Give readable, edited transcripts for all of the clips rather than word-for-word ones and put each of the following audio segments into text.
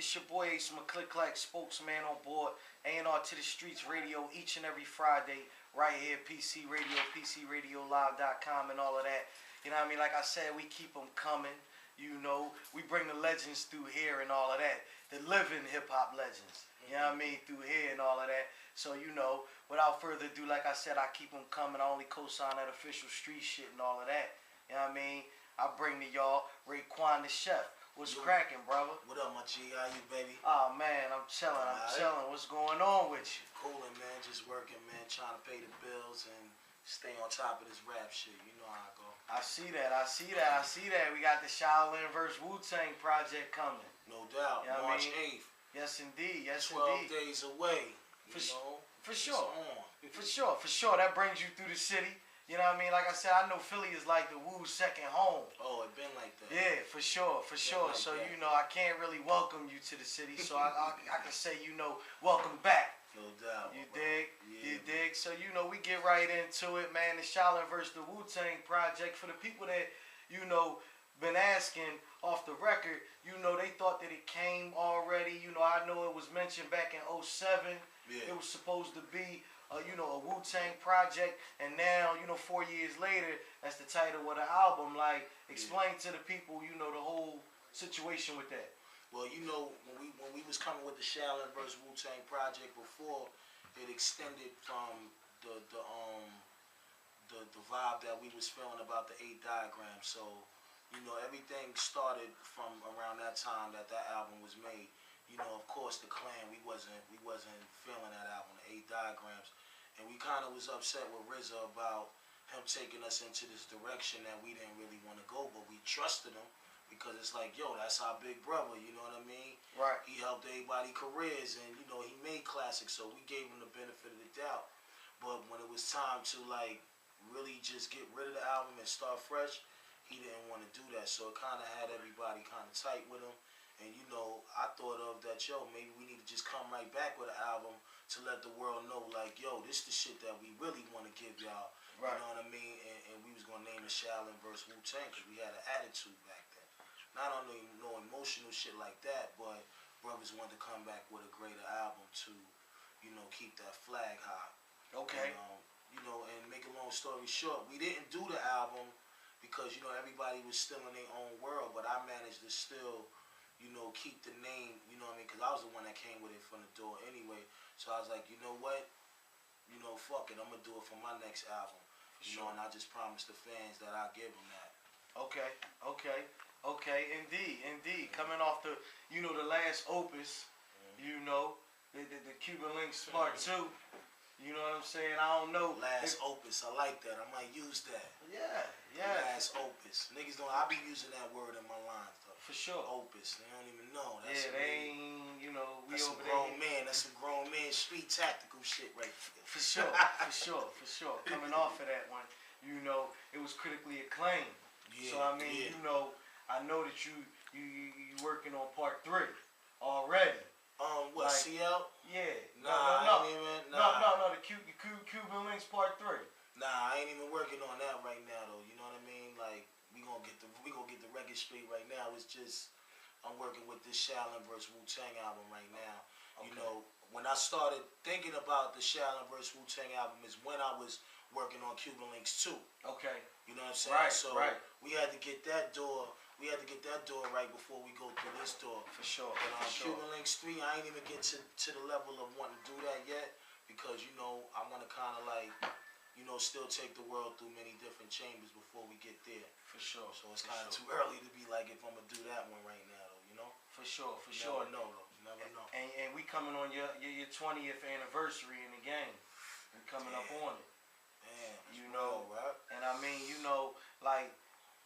It's your boy Ace McClowd, spokesman on board. A&R to the Streets Radio each and every Friday, right here, PC Radio, PCRadioLive.com and all of that. You know what I mean? Like I said, we keep them coming. You know, we bring the legends through here and all of that. The living hip-hop legends. You know what I mean? Through here and all of that. So, you know, without further ado, like I said, I keep them coming. I only co-sign that official street shit and all of that. You know what I mean? I bring to y'all Raekwon the Chef. What's cracking, brother? What up, my G? How you, baby? Oh, man, I'm chilling. What's going on with you? Cooling, man. Just working, man. Trying to pay the bills and stay on top of this rap shit. You know how I go. I see that. We got the Shaolin vs. Wu Tang project coming. No doubt. You know March 8th. Yes, indeed. 12 days away. For sure. That brings you through the city. You know what I mean? Like I said, I know Philly is like the Wu's second home. Oh, it been like that. Yeah, for sure. Like so, that. You know, I can't really welcome you to the city. So I can say, you know, welcome back. No doubt. You dig? Yeah, you dig? So, you know, we get right into it, man. The Shaolin vs. the Wu Tang project. For the people that, you know, been asking off the record, you know, they thought that it came already. You know, I know it was mentioned back in 2007. Yeah. It was supposed to be you know, a Wu Tang project, and now, you know, 4 years later, that's the title of the album. Like, explain to the people, you know, the whole situation with that. Well, you know, when we was coming with the Shaolin vs. Wu Tang project before, it extended from the vibe that we was feeling about the 8 diagram. So, you know, everything started from around that time that album was made. You know, of course, the Clan, we wasn't feeling that album, the 8 diagrams. And we kind of was upset with RZA about him taking us into this direction that we didn't really want to go, but we trusted him because it's like, yo, that's our big brother, you know what I mean? Right. He helped everybody's careers and, you know, he made classics, so we gave him the benefit of the doubt. But when it was time to, like, really just get rid of the album and start fresh, he didn't want to do that. So it kind of had everybody kind of tight with him. And, you know, I thought of that, yo, maybe we need to just come right back with an album to let the world know, like, yo, this the shit that we really want to give y'all. Right. You know what I mean? And we was going to name it Shaolin vs. Wu Tang because we had an attitude back then. Not only no emotional shit like that, but brothers wanted to come back with a greater album to, you know, keep that flag high. Okay. And, you know, and make a long story short, we didn't do the album because, you know, everybody was still in their own world, but I managed to still, you know, keep the name, you know what I mean? Because I was the one that came with it from the door anyway. So I was like, you know what? You know, fuck it. I'm going to do it for my next album. You know, and I just promised the fans that I'll give them that. Okay. Indeed. Coming off the, you know, the last opus, you know, the Cuban Links Part 2. You know what I'm saying? I don't know. Last opus. I like that. I might use that. Yeah. Last opus. Niggas don't, I be using that word in my lines, though. For sure. Opus. They don't even know. That's they ain't, you know, we that's over some grown there. man. That's some grown man street tactical shit right there. For sure. Coming off of that one, you know, it was critically acclaimed. Yeah, so, I mean, you know, I know that you working on Part 3 already. What, like, CL? Yeah. No, the Cuban Links Part 3. Nah, I ain't even working on that right now though. You know what I mean? Like we gonna get the record straight right now. It's just I'm working with this Shaolin vs. Wu Tang album right now. Okay. You know, when I started thinking about the Shaolin vs. Wu Tang album is when I was working on Cuban Links 2. Okay. You know what I'm saying? Right. We had to get that door. We had to get that door right before we go through this door. For sure. But on Cuban Links 3, I ain't even get to the level of wanting to do that yet because, you know, I want to kind of like, you know, still take the world through many different chambers before we get there. For sure. So it's kind of too early to be like if I'm going to do that one right now, though, you know? For sure. Never know, though. Never know. And we coming on your 20th anniversary in the game. We coming up on it. Man, you know, right? And I mean, you know, like,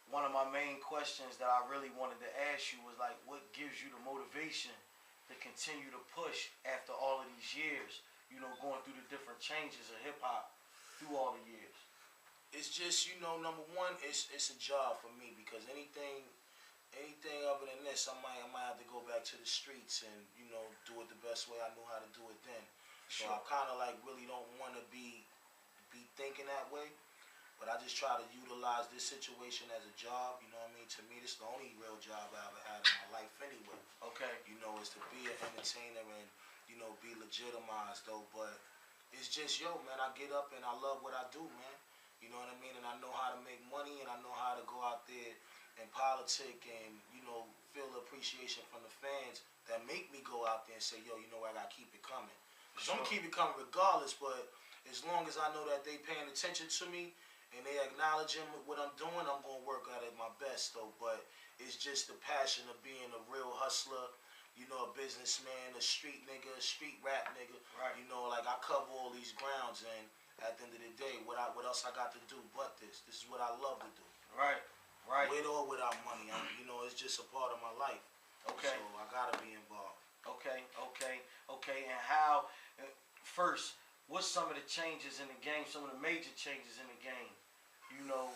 one of my main questions that I really wanted to ask you was like, what gives you the motivation to continue to push after all of these years, you know, going through the different changes of hip-hop through all the years? It's just, you know, number one, it's a job for me because anything other than this, I might have to go back to the streets and, you know, do it the best way I knew how to do it then. So I kind of like really don't want to be thinking that way. But I just just try to utilize this situation as a job. You know what I mean? To me, this is the only real job I ever had in my life anyway. Okay. You know, is to be an entertainer and, you know, be legitimized though. But it's just, yo, man, I get up and I love what I do, man. You know what I mean? And I know how to make money and I know how to go out there and politic and, you know, feel the appreciation from the fans that make me go out there and say, yo, you know, I got to keep it coming. Because I'm going to keep it coming regardless, but as long as I know that they paying attention to me and they acknowledging what I'm doing, I'm going to work at it my best, though. But it's just the passion of being a real hustler, you know, a businessman, a street nigga, a street rap nigga. Right. You know, like I cover all these grounds, and at the end of the day, what else I got to do but this? This is what I love to do. Right. Right. With or without money, you know, it's just a part of my life. Okay. So I gotta be involved. Okay. And how? First, what's some of the changes in the game? Some of the major changes in the game, you know,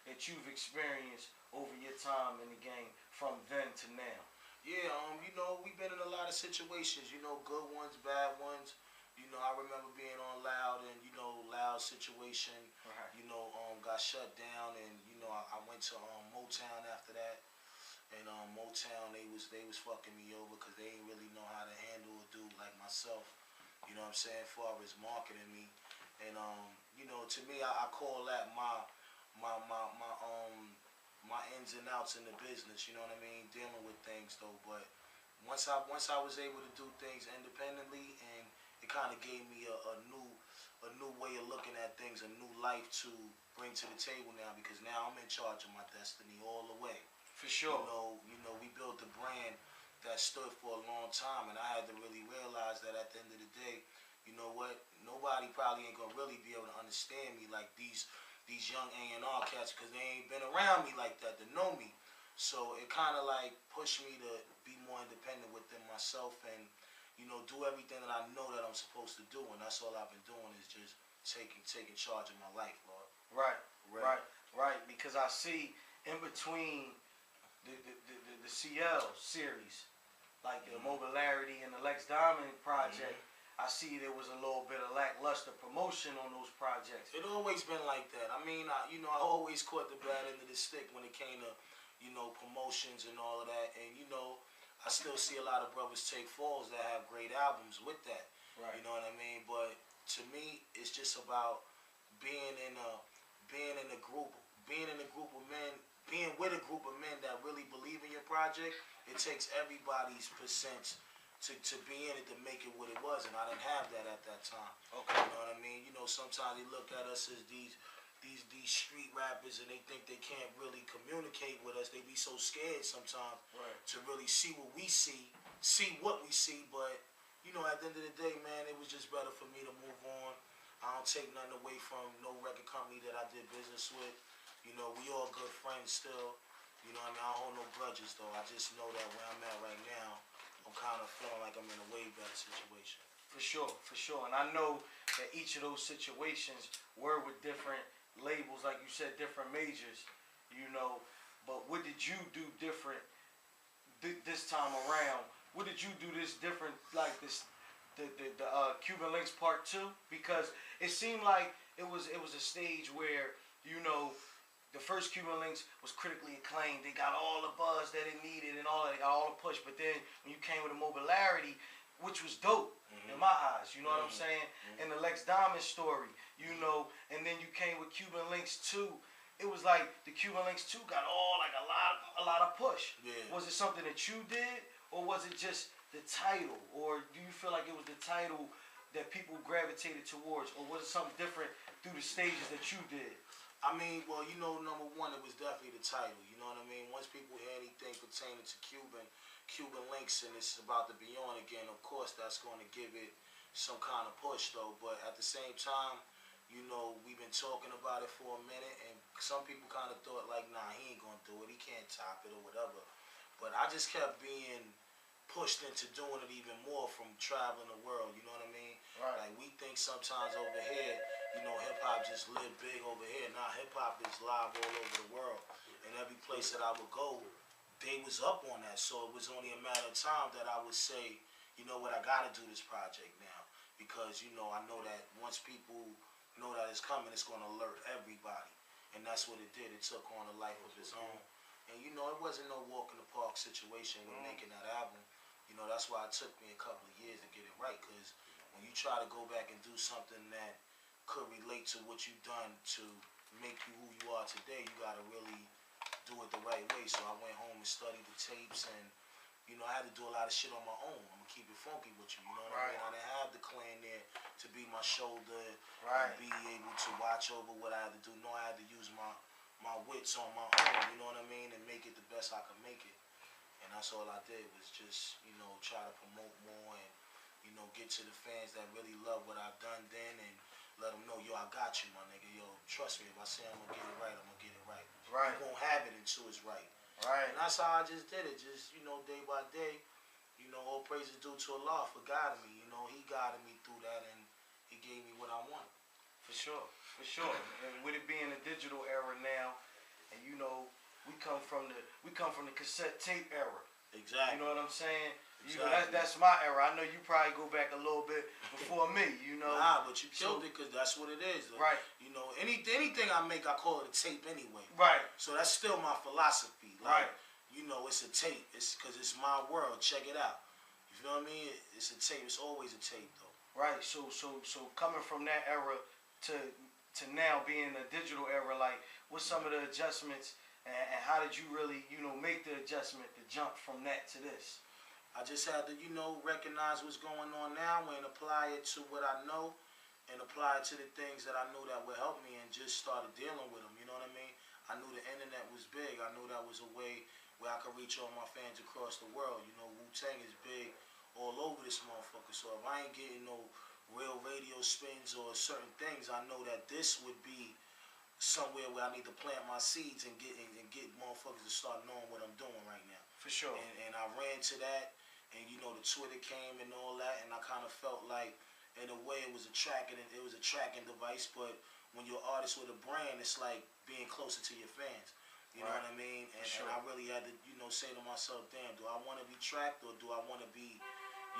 that you've experienced over your time in the game from then to now. Yeah, you know, we've been in a lot of situations. You know, good ones, bad ones. You know, I remember being on Loud and, you know, Loud situation, Right. you know, got shut down, and, you know, I went to Motown after that. And Motown, they was fucking me over because they didn't really know how to handle a dude like myself. You know what I'm saying? As far as marketing me, and you know, to me, I call that my ins and outs in the business. You know what I mean? Dealing with things though. But once I was able to do things independently, and it kind of gave me a new way of looking at things, a new life to bring to the table now, because now I'm in charge of my destiny all the way. For sure. You know, we built a brand that stood for a long time, and I had to really realize that at the end of the day, you know what? Nobody probably ain't gonna really be able to understand me like these young A&R cats, because they ain't been around me like that to know me. So it kind of like pushed me to be more independent within myself and, you know, do everything that I know that I'm supposed to do, and that's all I've been doing is just taking charge of my life, Lord. Right. Because I see in between the CL series, like the Mobilarity and the Lex Diamond project, I see there was a little bit of lackluster promotion on those projects. It always been like that. I mean, I always caught the bad end of the stick when it came to, you know, promotions and all of that. And, you know, I still see a lot of brothers take falls that have great albums with that. Right. You know what I mean? But to me, it's just about being in a group of men, being with a group of men that really believe in your project. It takes everybody's percent to be in it to make it what it was, and I didn't have that at that time. Okay. You know what I mean? You know, sometimes they look at us as these street rappers, and they think they can't really communicate with us. They be so scared sometimes to really see what we see. But you know, at the end of the day, man, it was just better for me to move on. I don't take nothing away from no record company that I did business with. You know, we all good friends still. You know what I mean? I don't hold no grudges though. I just know that where I'm at right now, I'm kind of feeling like I'm in a way better situation. For sure. And I know that each of those situations were with different labels, like you said, different majors, you know. But what did you do different this time around? What did you do this different, like this, the Cuban Links Part 2? Because it seemed like it was a stage where, you know, the first Cuban Links was critically acclaimed. They got all the buzz that it needed and all that, they got all the push. But then when you came with a Mobilarity, which was dope in my eyes, you know what I'm saying? And the Lex Diamond story, you know, and then you came with Cuban Links 2. It was like the Cuban Links 2 got a lot of push. Yeah. Was it something that you did, or was it just the title? Or do you feel like it was the title that people gravitated towards, or was it something different through the stages that you did? I mean, well, you know, number one, it was definitely the title. You know what I mean? Once people hear anything pertaining to Cuban Links, and it's about to be on again, of course, that's going to give it some kind of push, though. But at the same time, you know, we've been talking about it for a minute, and some people kind of thought, like, nah, he ain't going to do it. He can't top it or whatever. But I just kept being pushed into doing it even more from traveling the world, you know what I mean? Right. Like, we think sometimes over here, you know, hip-hop just live big over here. Nah, hip-hop is live all over the world. And every place that I would go, they was up on that. So it was only a matter of time that I would say, you know what, I got to do this project now. Because, you know, I know that once people know that it's coming, it's going to alert everybody. that's what it did. It took on a life of its own. And you know, it wasn't no walk in the park situation with making that album. You know, that's why it took me a couple of years to get it right. Because when you try to go back and do something that could relate to what you've done to make you who you are today, you gotta really do it the right way. So I went home and studied the tapes, and you know, I had to do a lot of shit on my own. I'm gonna keep it funky with you. You know what I mean? I didn't have the clan there to be my shoulder and be able to watch over what I had to do. No, I had to use my wits on my own. You know what I mean? And make it the best I could make it. And that's all I did was just, you know, try to promote more and, you know, get to the fans that really love what I've done then and let them know, yo, I got you, my nigga. Yo, trust me, if I say I'm going to get it right, I'm going to get it right. You won't have it until it's right. And that's how I just did it, just, you know, day by day. You know, all praise is due to Allah for guiding me. You know, He guided me through that and He gave me what I wanted. For sure, for sure. And with it being a digital era now, and you know, we come from the cassette tape era. Exactly. You know what I'm saying? Exactly. You know, that's my era. I know you probably go back a little bit before me. You know. Nah, but you killed it because that's what it is. Right. You know, anything I make, I call it a tape anyway. Right. So that's still my philosophy. Like, you know, it's a tape. It's because it's my world. Check it out. You feel what I mean? It's a tape. It's always a tape, though. Right. So coming from that era to now being a digital era, like, what's some of the adjustments and how did you really, you know, make the adjustment to jump from that to this? I just had to, you know, recognize what's going on now and apply it to what I know and apply it to the things that I knew that would help me and just started dealing with them. You know what I mean? I knew the internet was big. I knew that was a way where I could reach all my fans across the world. You know, Wu Tang is big all over this motherfucker. So if I ain't getting no real radio spins or certain things, I know that this would be somewhere where I need to plant my seeds and get motherfuckers to start knowing what I'm doing right now. For sure. And I ran to that, and you know, the Twitter came and all that, and I kind of felt like, in a way, it was a tracking device. But when you're an artist with a brand, it's like being closer to your fans. You know what I mean? And I really had to, you know, say to myself, damn, do I want to be tracked or do I want to be,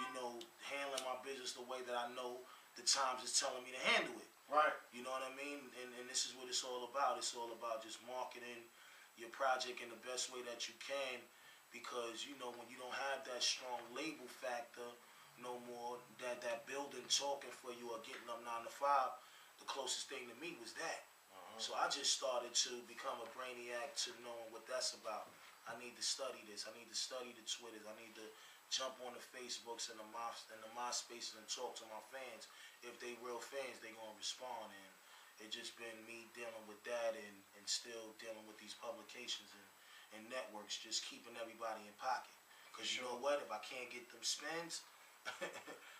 you know, handling my business the way that I know the Times is telling me to handle it? Right. You know what I mean? And this is what it's all about. It's all about just marketing your project in the best way that you can, because, you know, when you don't have that strong label factor no more, that building talking for you or getting up 9 to 5, the closest thing to me was that. So I just started to become a brainiac to knowing what that's about. I need to study this. I need to study the Twitters. I need to jump on the Facebooks and the MySpaces and talk to my fans. If they real fans, they gonna respond. And it just been me dealing with that and still dealing with these publications and networks, just keeping everybody in pocket. Because you know what? If I can't get them spins,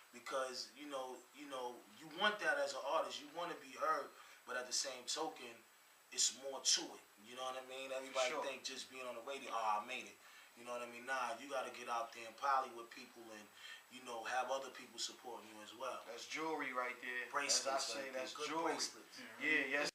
because you know, you want that as an artist. You want to be heard. But at the same token, it's more to it. You know what I mean? Everybody think just being on the radio, oh, I made it. You know what I mean? Nah, you got to get out there and poly with people and, you know, have other people supporting you as well. That's jewelry right there. Bracelets. As I say, that's good jewelry. Bracelets. Yeah, yes